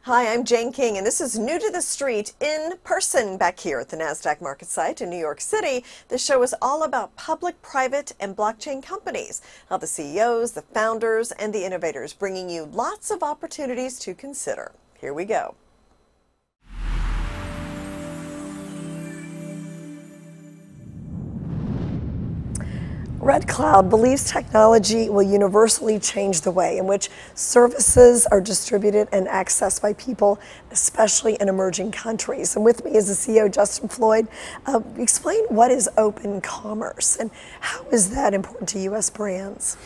Hi, I'm Jane King, and this is New to the Street in person back here at the NASDAQ market site in New York City. This show is all about public, private, and blockchain companies, how the CEOs, the founders, and the innovators bringing you lots of opportunities to consider. Here we go. RedCloud believes technology will universally change the way in which services are distributed and accessed by people, especially in emerging countries. And with me is the CEO, Justin Floyd. Explain what is open commerce and how is that important to U.S. brands?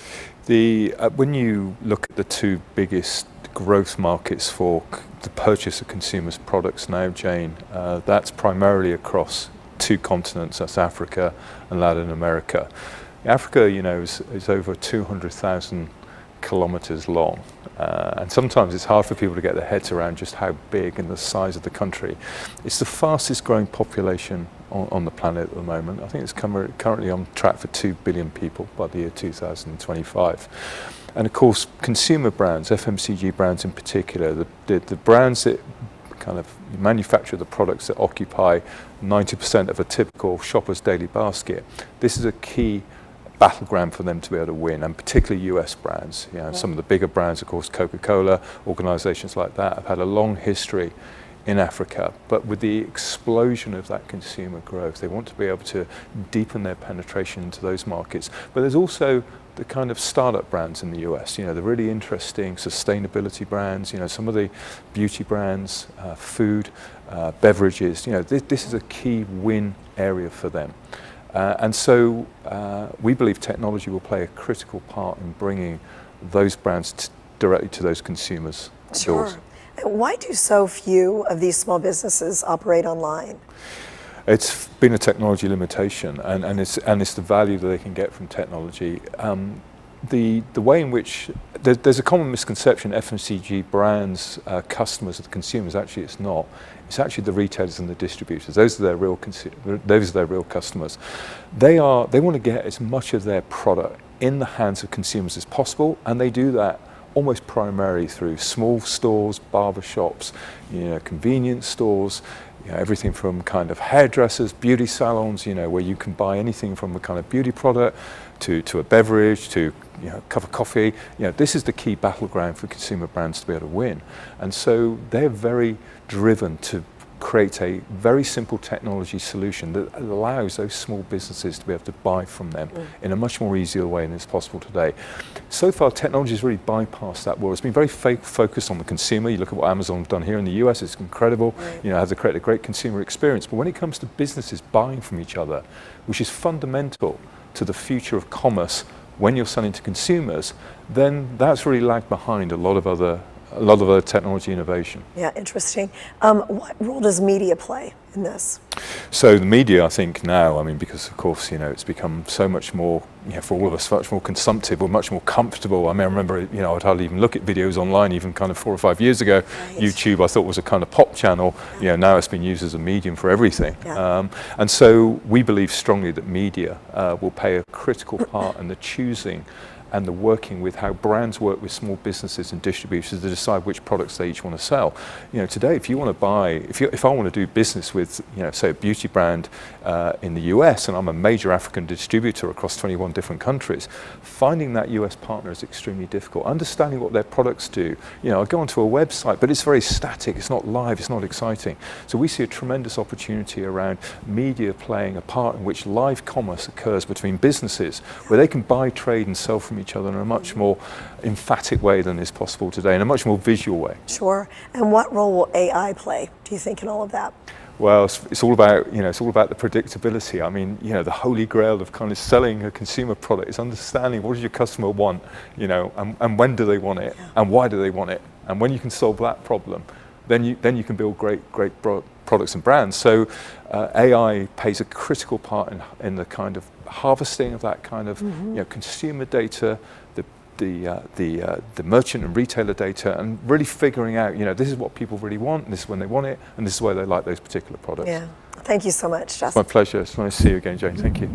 When you look at the two biggest growth markets for the purchase of consumers' products now, Jane, that's primarily across two continents, that's Africa and Latin America. Africa, you know, is over 200,000 kilometers long, and sometimes it's hard for people to get their heads around just how big and the size of the country. It's the fastest growing population on the planet at the moment. I think it's currently on track for 2 billion people by the year 2025. And of course, consumer brands, FMCG brands in particular, the brands that kind of manufacture the products that occupy 90% of a typical shopper's daily basket, this is a key battleground for them to be able to win, and particularly US brands. You know, some of the bigger brands, of course, Coca-Cola, organizations like that, have had a long history in Africa, but with the explosion of that consumer growth, they want to be able to deepen their penetration into those markets. But there's also the kind of startup brands in the US, you know, the really interesting sustainability brands, you know, some of the beauty brands, food, beverages, you know, this is a key win area for them. And so we believe technology will play a critical part in bringing those brands directly to those consumers' doors. And why do so few of these small businesses operate online? It's been a technology limitation, and it's the value that they can get from technology. The way in which there's a common misconception FMCG brands customers of the consumers. Actually, it's not. It's actually the retailers and the distributors. Those are their real customers. They want to get as much of their product in the hands of consumers as possible, and they do that almost primarily through small stores, barber shops, you know, convenience stores. You know, everything from kind of hairdressers, beauty salons, you know, where you can buy anything from a kind of beauty product to a beverage, to, you know, a cup of coffee. You know, this is the key battleground for consumer brands to be able to win. And so they're very driven to create a very simple technology solution that allows those small businesses to be able to buy from them in a much more easier way than is possible today. So far, technology has really bypassed that world. It's been very focused on the consumer. You look at what Amazon's done here in the US, it's incredible. You know, has created a great consumer experience. But when it comes to businesses buying from each other, which is fundamental to the future of commerce when you're selling to consumers, then that's really lagged behind a lot of other technology innovation. Yeah, interesting. What role does media play in this? So the media, I think now, I mean, because of course, you know, it's become so much more, you know, for all of us, much more consumptive or much more comfortable. I mean, I remember, you know, I'd hardly even look at videos online even kind of 4 or 5 years ago. YouTube, I thought, was a kind of pop channel. You know, now it's been used as a medium for everything. And so we believe strongly that media will play a critical part in the choosing and the working with how brands work with small businesses and distributors to decide which products they each want to sell. You know, today, if you want to buy, if I want to do business with, you know, say a beauty brand in the US, and I'm a major African distributor across 21 different countries, finding that US partner is extremely difficult. Understanding what their products do, you know, I go onto a website, but it's very static, it's not live, it's not exciting. So we see a tremendous opportunity around media playing a part in which live commerce occurs between businesses, where they can buy, trade, and sell from each other in a much more emphatic way than is possible today, in a much more visual way. Sure. And what role will AI play, do you think, in all of that? Well, it's all about, you know, it's all about the predictability. I mean, you know, the holy grail of kind of selling a consumer product is understanding what does your customer want, you know, and when do they want it, and why do they want it, and when you can solve that problem, then you can build great products and brands. So AI plays a critical part in the kind of harvesting of that kind of you know, consumer data, the merchant and retailer data, and really figuring out, you know, this is what people really want, and this is when they want it, and this is why they like those particular products. Yeah. Thank you so much, Justin. It's my pleasure. It's nice to see you again, Jane. Thank you.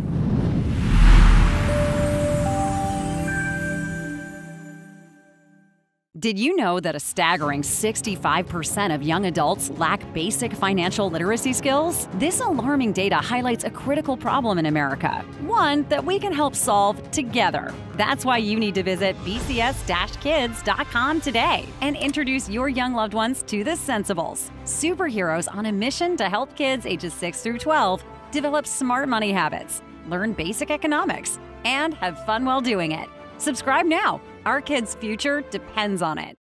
Did you know that a staggering 65% of young adults lack basic financial literacy skills? This alarming data highlights a critical problem in America, one that we can help solve together. That's why you need to visit bcs-kids.com today and introduce your young loved ones to the Sensibles, superheroes on a mission to help kids ages 6 through 12 develop smart money habits, learn basic economics, and have fun while doing it. Subscribe now. Our kids' future depends on it.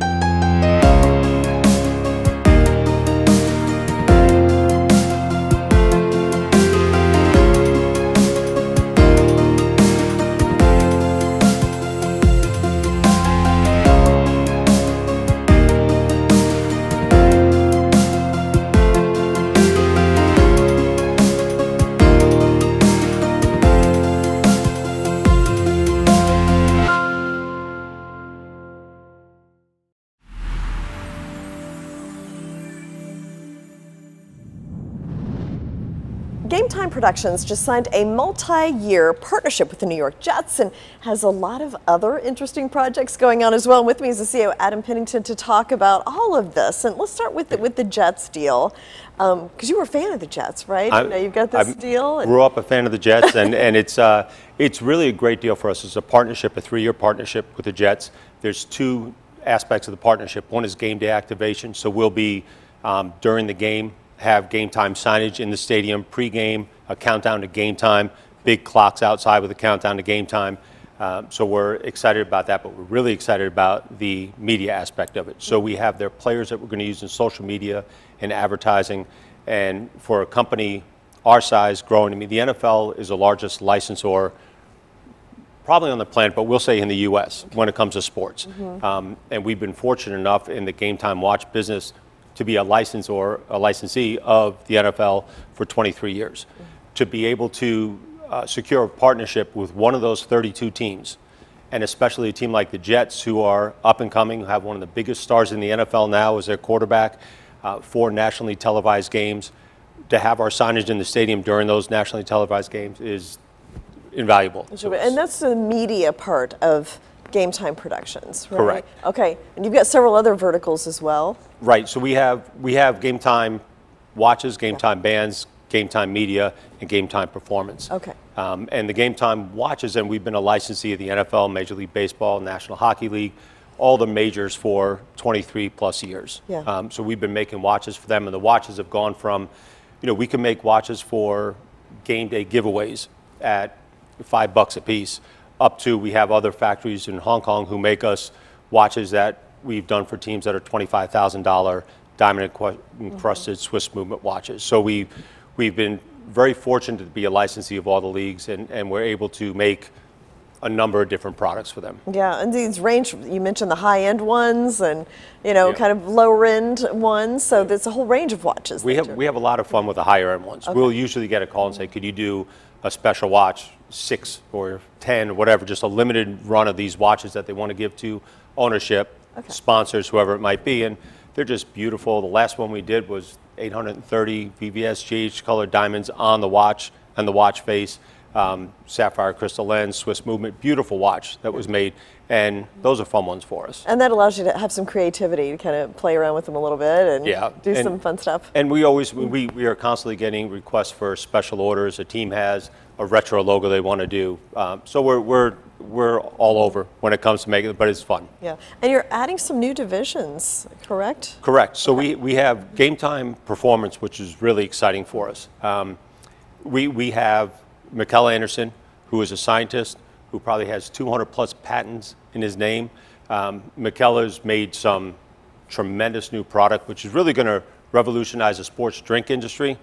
Game Time Productions just signed a multi-year partnership with the New York Jets and has a lot of other interesting projects going on as well. And with me is the CEO, Adam Pennington, to talk about all of this. And let's start with the Jets deal, because you were a fan of the Jets, right? Now you've got this deal. I grew up a fan of the Jets, and it's really a great deal for us. It's a partnership, a 3-year partnership with the Jets. There's 2 aspects of the partnership. One is game day activation, so we'll be, during the game, have game time signage in the stadium, pre-game, a countdown to game time, big clocks outside with a countdown to game time. So we're excited about that, but we're really excited about the media aspect of it. So we have their players that we're going to use in social media and advertising. And for a company our size growing, I mean, the NFL is the largest licensor probably on the planet, but we'll say in the U.S. when it comes to sports. And we've been fortunate enough in the Game Time Watch business to be a licensee of the NFL for 23 years. To be able to secure a partnership with one of those 32 teams, and especially a team like the Jets, who are up and coming, who have one of the biggest stars in the NFL now as their quarterback, 4 nationally televised games, to have our signage in the stadium during those nationally televised games is invaluable. And that's the media part of Game Time Productions, right? Correct. Okay, and you've got several other verticals as well. Right, so we have Game Time Watches, Game Time Bands, Game Time Media, and Game Time Performance. Okay. And the Game Time Watches, and we've been a licensee of the NFL, Major League Baseball, National Hockey League, all the majors for 23 plus years. Yeah. So we've been making watches for them, and the watches have gone from, you know, we can make watches for game day giveaways at $5 a piece, up to we have other factories in Hong Kong who make us watches that we've done for teams that are $25,000 diamond encrusted Swiss movement watches. So we've been very fortunate to be a licensee of all the leagues, and we're able to make a number of different products for them. Yeah, and these range, you mentioned the high-end ones and, you know, kind of lower-end ones, so there's a whole range of watches. We have a lot of fun with the higher-end ones. Okay. We'll usually get a call and say, could you do a special watch, 6 or 10 or whatever, just a limited run of these watches that they want to give to ownership, sponsors, whoever it might be, and they're just beautiful. The last one we did was 830 VVS GH colored diamonds on the watch and the watch face, sapphire crystal lens, Swiss movement, beautiful watch that was made, and those are fun ones for us. And that allows you to have some creativity to kind of play around with them a little bit and do some fun stuff. And we always, we are constantly getting requests for special orders. A team has a retro logo they want to do. So we're all over when it comes to making it, but it's fun. Yeah, and you're adding some new divisions, correct? Correct. So we have Game Time Performance, which is really exciting for us. We have Mikkel Anderson, who is a scientist who probably has 200 plus patents in his name. Mikkel has made some tremendous new product, which is really going to revolutionize the sports drink industry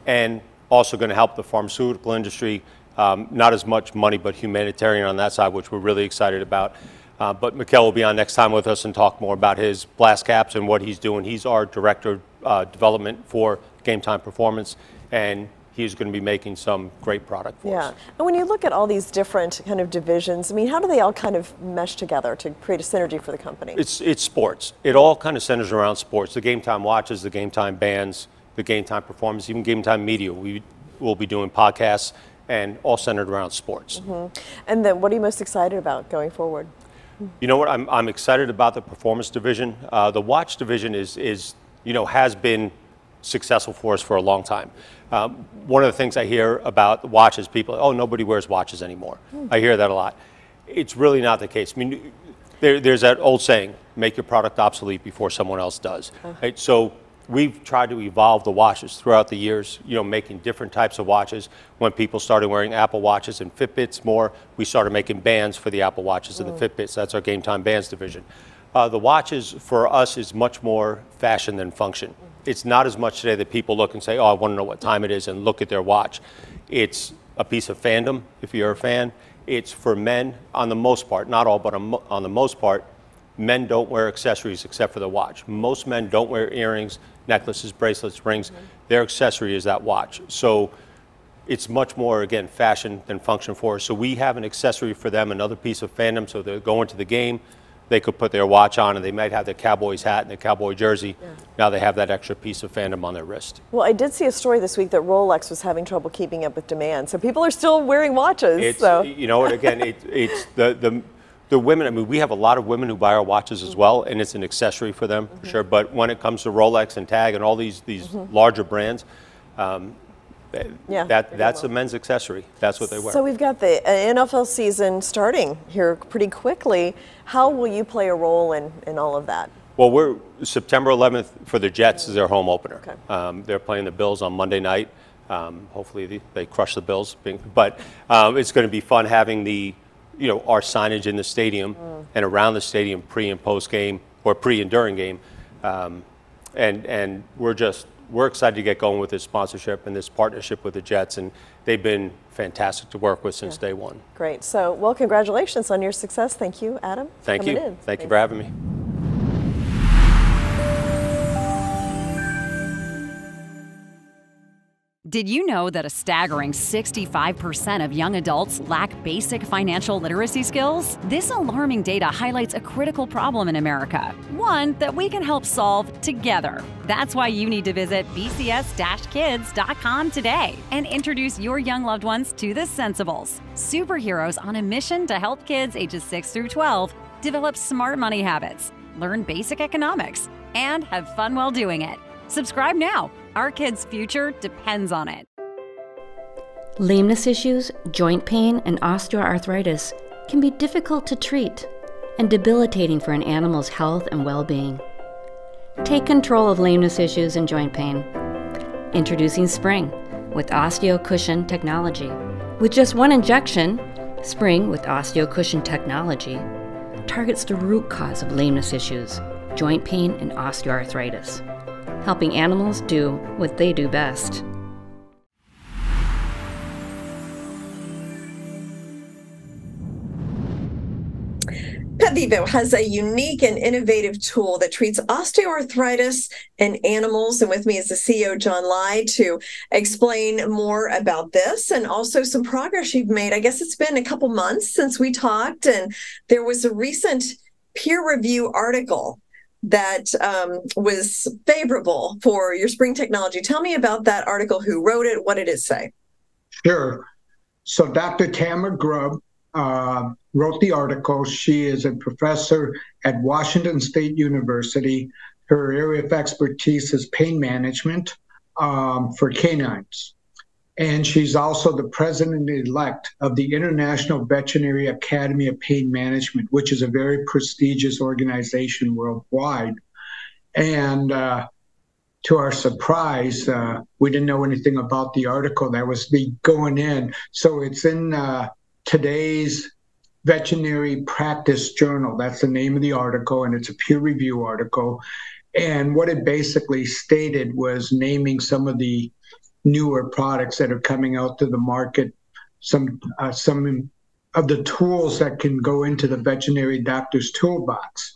and also going to help the pharmaceutical industry. Not as much money, but humanitarian on that side, which we're really excited about. But Mikkel will be on next time with us and talk more about his blast caps and what he's doing. He's our director of development for Game Time Performance, and he's going to be making some great product for us. And when you look at all these different kind of divisions, I mean, how do they all kind of mesh together to create a synergy for the company? It's sports. It all kind of centers around sports. The Game Time Watches, the Game Time Bands, the Game Time Performance, even Game Time Media. We will be doing podcasts and all centered around sports. And then what are you most excited about going forward? You know what? I'm excited about the performance division. The watch division is has been successful for us for a long time. One of the things I hear about watches, people, oh, nobody wears watches anymore. I hear that a lot. It's really not the case. I mean, there's that old saying, make your product obsolete before someone else does. Right? So we've tried to evolve the watches throughout the years, making different types of watches. When people started wearing Apple Watches and Fitbits more, we started making bands for the Apple Watches and the Fitbits. That's our Game Time Bands division. The watches for us is much more fashion than function. It's not as much today that people look and say, oh, I want to know what time it is and look at their watch. It's a piece of fandom, if you're a fan. It's for men, on the most part, not all, but on the most part, men don't wear accessories except for the watch. Most men don't wear earrings, necklaces, bracelets, rings. Their accessory is that watch. So it's much more, again, fashion than function for us. So we have an accessory for them, another piece of fandom, so they're going to the game. They could put their watch on and they might have their Cowboys hat and their Cowboy jersey. Now they have that extra piece of fandom on their wrist. Well, I did see a story this week that Rolex was having trouble keeping up with demand. So people are still wearing watches. You know what, again, it's the women, I mean, we have a lot of women who buy our watches as well, and it's an accessory for them, for sure. But when it comes to Rolex and Tag and all these larger brands, that's a men's accessory. That's what they wear. So we've got the NFL season starting here pretty quickly. How will you play a role in all of that? Well, we're September 11th for the Jets is their home opener. Okay. They're playing the Bills on Monday night. Hopefully they crush the Bills. But it's going to be fun having our signage in the stadium and around the stadium pre and post game or pre and during game. And we're excited to get going with this sponsorship and this partnership with the Jets, and they've been fantastic to work with since day one. Great. So, well, congratulations on your success. Thank you, Adam. Thank you. Thank you for having me. Did you know that a staggering 65% of young adults lack basic financial literacy skills? This alarming data highlights a critical problem in America, one that we can help solve together. That's why you need to visit bcs-kids.com today and introduce your young loved ones to the Sensibles, superheroes on a mission to help kids ages 6 through 12 develop smart money habits, learn basic economics, and have fun while doing it. Subscribe now. Our kids' future depends on it. Lameness issues, joint pain, and osteoarthritis can be difficult to treat and debilitating for an animal's health and well-being. Take control of lameness issues and joint pain. Introducing Spring with OsteoCushion technology. With just one injection, Spring with OsteoCushion technology targets the root cause of lameness issues, joint pain, and osteoarthritis, helping animals do what they do best. PetVivo has a unique and innovative tool that treats osteoarthritis in animals. And with me is the CEO, John Ghiai, to explain more about this and also some progress you've made. I guess it's been a couple months since we talked, and there was a recent peer review article that was favorable for your Spring technology. Tell me about that article, who wrote it, what did it say? Sure. So Dr. Tamara Grubb wrote the article. She is a professor at Washington State University. Her area of expertise is pain management for canines. And she's also the president-elect of the International Veterinary Academy of Pain Management, which is a very prestigious organization worldwide. And to our surprise, we didn't know anything about the article that was going in. So it's in today's Veterinary Practice Journal. That's the name of the article, and it's a peer review article. And what it basically stated was naming some of the newer products that are coming out to the market, some of the tools that can go into the veterinary doctor's toolbox.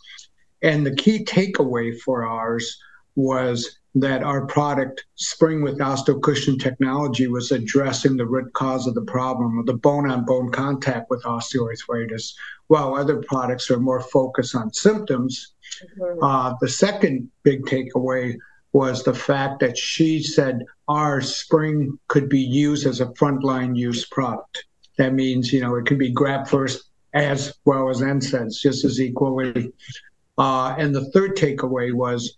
And the key takeaway for ours was that our product, Spring with OsteoCushion technology, was addressing the root cause of the problem of the bone-on-bone contact with osteoarthritis, while other products are more focused on symptoms. The second big takeaway was the fact that she said our Spring could be used as a frontline use product. That means, it can be grabbed first as well as NSAIDs, just as equally. And the third takeaway was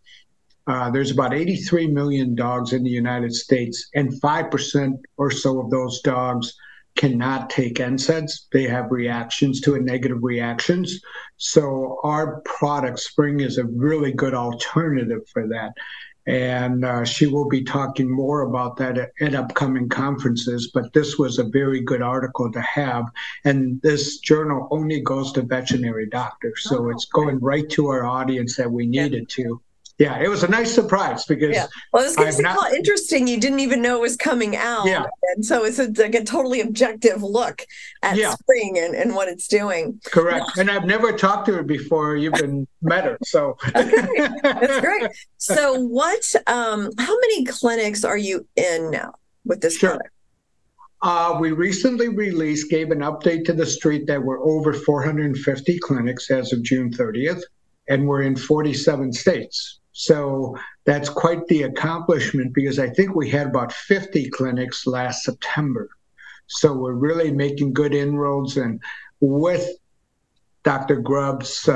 there's about 83 million dogs in the United States, and 5% or so of those dogs cannot take NSAIDs. They have reactions to it, negative reactions. So our product, Spring, is a really good alternative for that. And she will be talking more about that at upcoming conferences, but this was a very good article to have. And this journal only goes to veterinary doctors, so it's going right to our audience that we needed to. Yeah, it was a nice surprise because well, it's going to how interesting. You didn't even know it was coming out. Yeah. And so it's like a totally objective look at Spring and what it's doing. Correct. And I've never talked to her before you even met her. So okay, that's great. So what, how many clinics are you in now with this product? We recently gave an update to the street that we're over 450 clinics as of June 30th, and we're in 47 states. So that's quite the accomplishment because I think we had about 50 clinics last September. So we're really making good inroads, and with Dr. Grubb's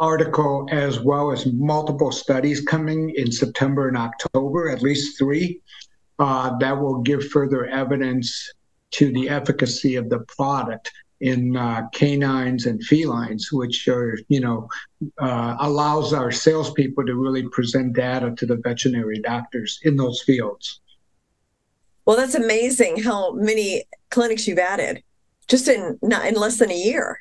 article, as well as multiple studies coming in September and October, at least 3, that will give further evidence to the efficacy of the product in canines and felines, which are, allows our salespeople to really present data to the veterinary doctors in those fields. Well, that's amazing how many clinics you've added just in less than a year.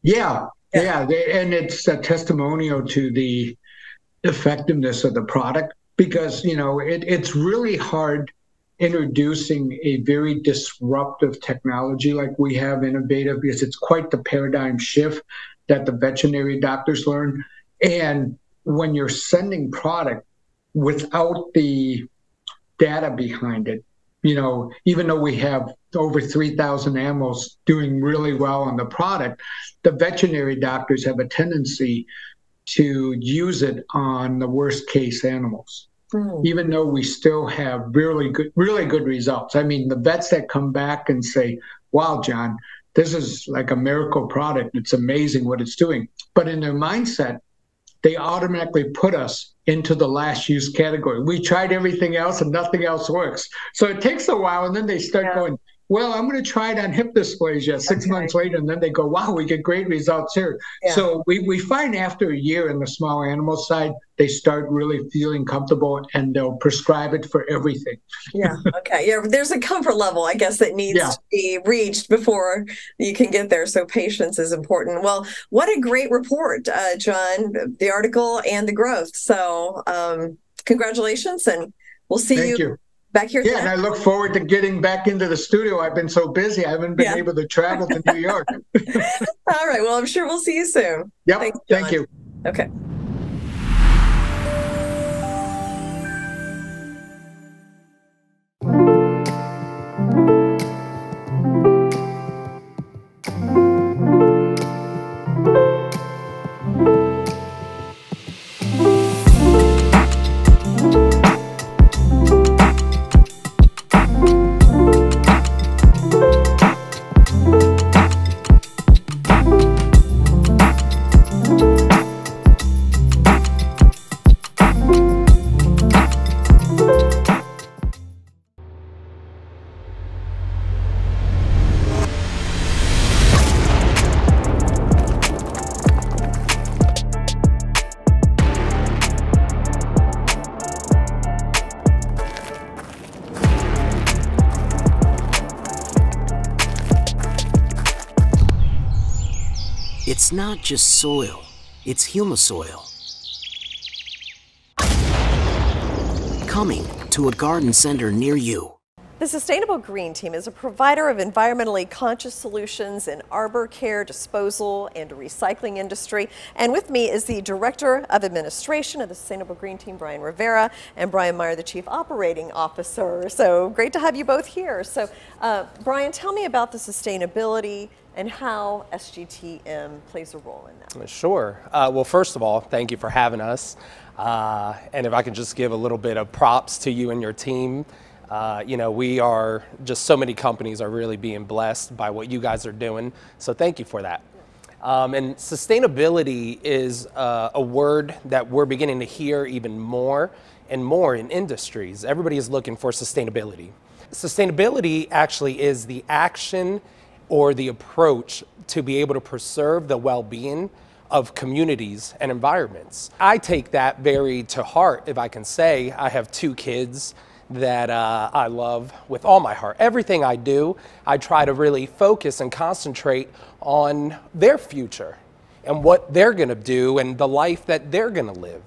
Yeah. And it's a testimonial to the effectiveness of the product because, it's really hard introducing a very disruptive technology like we have, innovative, because it's quite the paradigm shift that the veterinary doctors learn. And when you're sending product without the data behind it, even though we have over 3,000 animals doing really well on the product, the veterinary doctors have a tendency to use it on the worst case animals. Even though we still have really good results. I mean, the vets that come back and say, wow, John, this is like a miracle product. It's amazing what it's doing. But in their mindset, they automatically put us into the last use category. We tried everything else and nothing else works. So it takes a while, and then they start going, well, I'm going to try it on hip dysplasia 6 months later, and then they go, wow, we get great results here. Yeah. So we find after a year in the small animal side, they start really feeling comfortable, and they'll prescribe it for everything. Yeah, okay. Yeah, there's a comfort level, I guess, that needs to be reached before you can get there. So patience is important. Well, what a great report, John, the article and the growth. So congratulations, and we'll see you back here. Yeah, and I look forward to getting back into the studio. I've been so busy. I haven't been able to travel to New York. All right. Well, I'm sure we'll see you soon. Yep. Thanks, thank you. Okay. It's not just soil, it's humasoil. Coming to a garden center near you. The Sustainable Green Team is a provider of environmentally conscious solutions in arbor care, disposal, and recycling industry. And with me is the Director of Administration of the Sustainable Green Team, Brian Rivera, and Brian Meier, the Chief Operating Officer. So great to have you both here. So Brian, tell me about the sustainability and how SGTM plays a role in that. Sure. Well, first of all, thank you for having us. And if I could just give a little bit of props to you and your team. You know, we are just, so many companies are really being blessed by what you guys are doing. So thank you for that. And sustainability is a word that we're beginning to hear even more and more in industries. Everybody is looking for sustainability. Sustainability actually is the action or the approach to be able to preserve the well-being of communities and environments. I take that very to heart, if I can say. I have 2 kids that I love with all my heart. Everything I do, I try to really focus and concentrate on their future and what they're gonna do and the life that they're gonna live.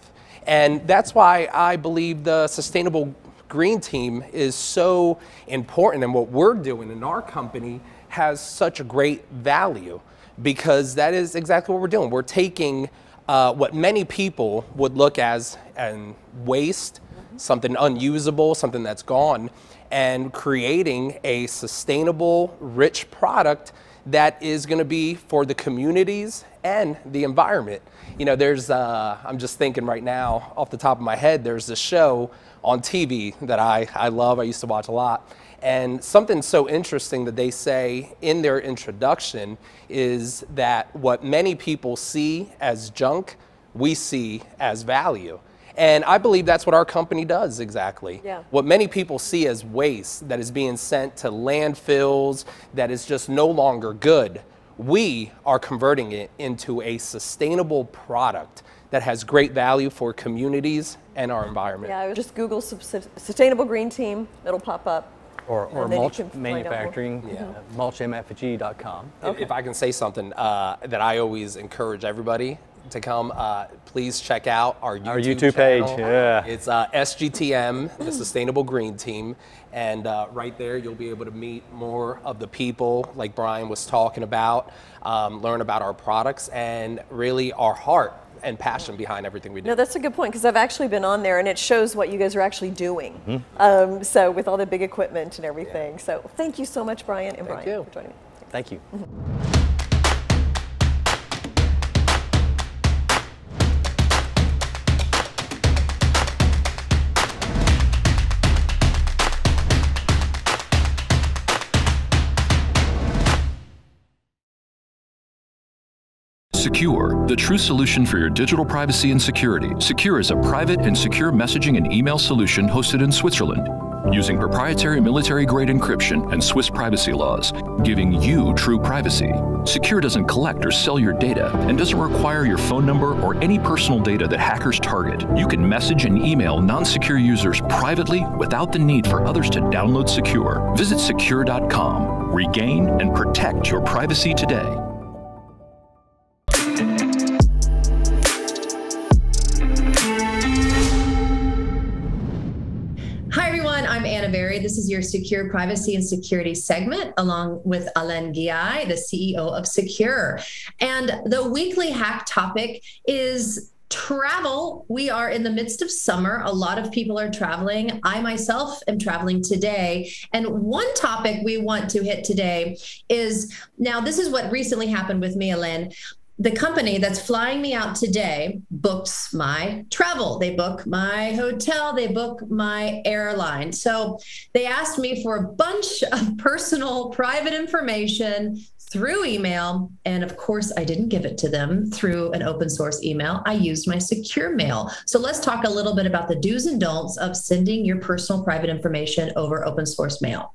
And that's why I believe the Sustainable Green Team is so important, and what we're doing in our company has such a great value, because that is exactly what we're doing. We're taking what many people would look as an waste, something unusable, something that's gone, and creating a sustainable, rich product that is going to be for the communities and the environment. You know, there's, I'm just thinking right now, off the top of my head, there's this show on TV that I love, I used to watch a lot. And something so interesting that they say in their introduction is that what many people see as junk, we see as value. And I believe that's what our company does exactly. Yeah. What many people see as waste that is being sent to landfills, that is just no longer good, we are converting it into a sustainable product that has great value for communities and our environment. Yeah, I would just Google Sustainable Green Team, it'll pop up. Or mulch manufacturing, mulchmfg.com. Okay. If I can say something that I always encourage everybody to come, please check out our YouTube page. channel. Yeah. It's SGTM, the Sustainable Green Team, and right there you'll be able to meet more of the people like Brian was talking about, learn about our products, and really our heart and passion behind everything we do. No, that's a good point, because I've actually been on there and it shows what you guys are actually doing. So with all the big equipment and everything. Yeah. So thank you so much, Brian and Brian, for joining me. Thank you. SKUR, the true solution for your digital privacy and security. SKUR is a private and secure messaging and email solution hosted in Switzerland, using proprietary military-grade encryption and Swiss privacy laws, giving you true privacy. SKUR doesn't collect or sell your data and doesn't require your phone number or any personal data that hackers target. You can message and email non-secure users privately without the need for others to download SKUR. Visit SKUR.com. Regain and protect your privacy today. This is your Secure Privacy and Security segment, along with Alain Ghiai, the CEO of Sekur. And the weekly hack topic is travel. We are in the midst of summer. A lot of people are traveling. I myself am traveling today. And one topic we want to hit today is, now this is what recently happened with me, Alain. The company that's flying me out today books my travel. They book my hotel. They book my airline. So they asked me for a bunch of personal private information through email. And of course, I didn't give it to them through an open source email. I used my secure mail. So let's talk a little bit about the do's and don'ts of sending your personal private information over open source mail.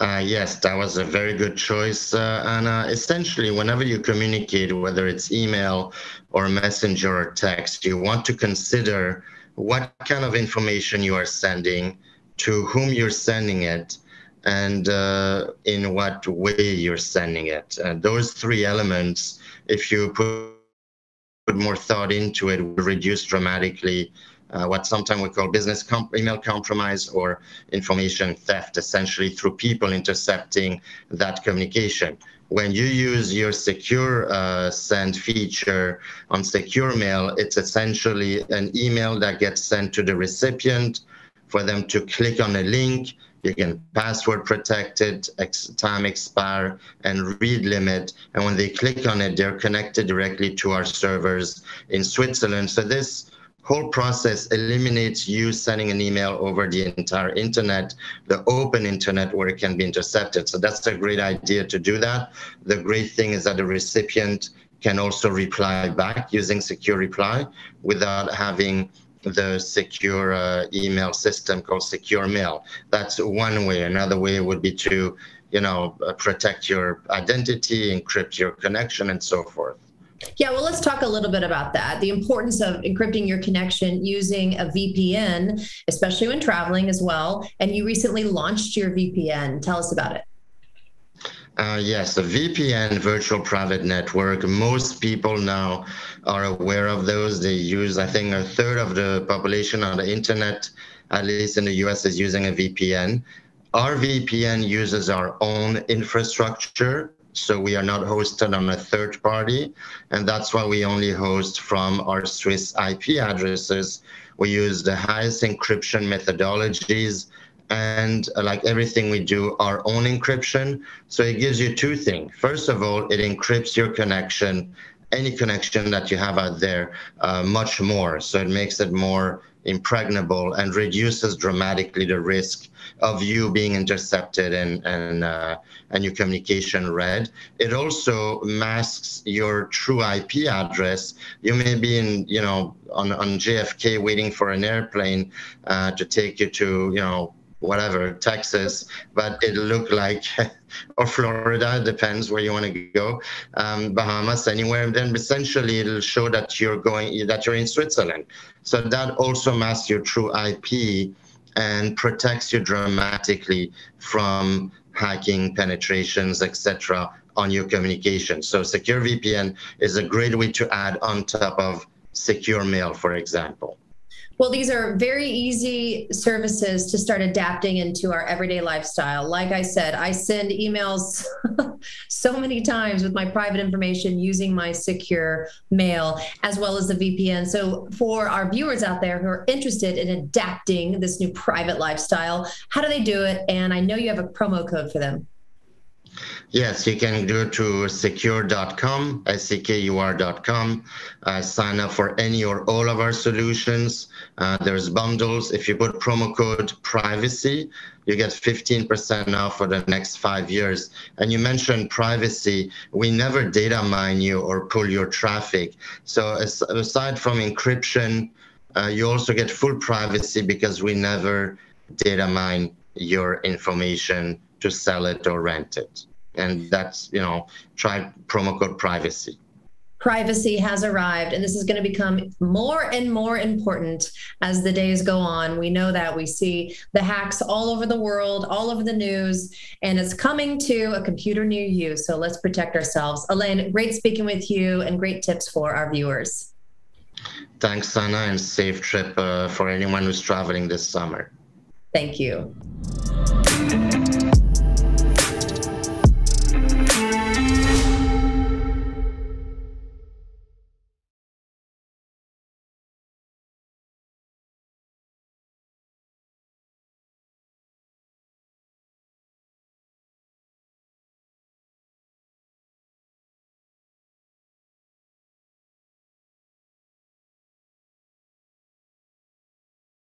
Yes, that was a very good choice, Anna. Essentially, whenever you communicate, whether it's email or messenger or text, you want to consider what kind of information you are sending, to whom you're sending it, and in what way you're sending it. Those 3 elements, if you put more thought into it, will reduce dramatically what sometimes we call business email compromise or information theft, essentially through people intercepting that communication. When you use your secure send feature on secure mail, it's essentially an email that gets sent to the recipient for them to click on a link. You can password protect it, time expire, and read limit. And when they click on it, they're connected directly to our servers in Switzerland. So this whole process eliminates you sending an email over the entire internet, the open internet where it can be intercepted. So that's a great idea to do that. The great thing is that the recipient can also reply back using secure reply without having the secure email system called secure mail. That's one way. Another way would be to, protect your identity, encrypt your connection, and so forth. Yeah, well, let's talk a little bit about that. The importance of encrypting your connection using a VPN, especially when traveling as well. And you recently launched your VPN. Tell us about it. Yes, the VPN, virtual private network. Most people now are aware of those. They use, I think, a third of the population on the internet, at least in the US, is using a VPN. Our VPN uses our own infrastructure, so we are not hosted on a third party, and that's why we only host from our Swiss IP addresses. We use the highest encryption methodologies, and like everything we do, our own encryption. So it gives you two things. First of all, it encrypts your connection, any connection that you have out there, much more. So it makes it more impregnable and reduces dramatically the risk of you being intercepted and your communication read. It also masks your true IP address. You may be in, on JFK waiting for an airplane to take you to, whatever, Texas, but it'll look like, or Florida, depends where you want to go, Bahamas, anywhere. Then essentially it'll show that you're in Switzerland. So that also masks your true IP and protects you dramatically from hacking, penetrations, etc. on your communication. So secure VPN is a great way to add on top of secure mail, for example. Well, these are very easy services to start adapting into our everyday lifestyle. Like I said, I send emails so many times with my private information using my secure mail as well as the VPN. So for our viewers out there who are interested in adapting this new private lifestyle, how do they do it? And I know you have a promo code for them. Yes, you can go to sekur.com, SEKUR.com, sign up for any or all of our solutions. There's bundles. If you put promo code privacy, you get 15% off for the next 5 years. And you mentioned privacy. We never data mine you or pull your traffic. So aside from encryption, you also get full privacy because we never data mine your information to sell it or rent it. And that's, try promo code privacy. Privacy has arrived, and this is going to become more and more important as the days go on. We know that we see the hacks all over the world, all over the news, and it's coming to a computer near you. So let's protect ourselves. Alain, great speaking with you and great tips for our viewers. Thanks, Sana, and safe trip for anyone who's traveling this summer. Thank you.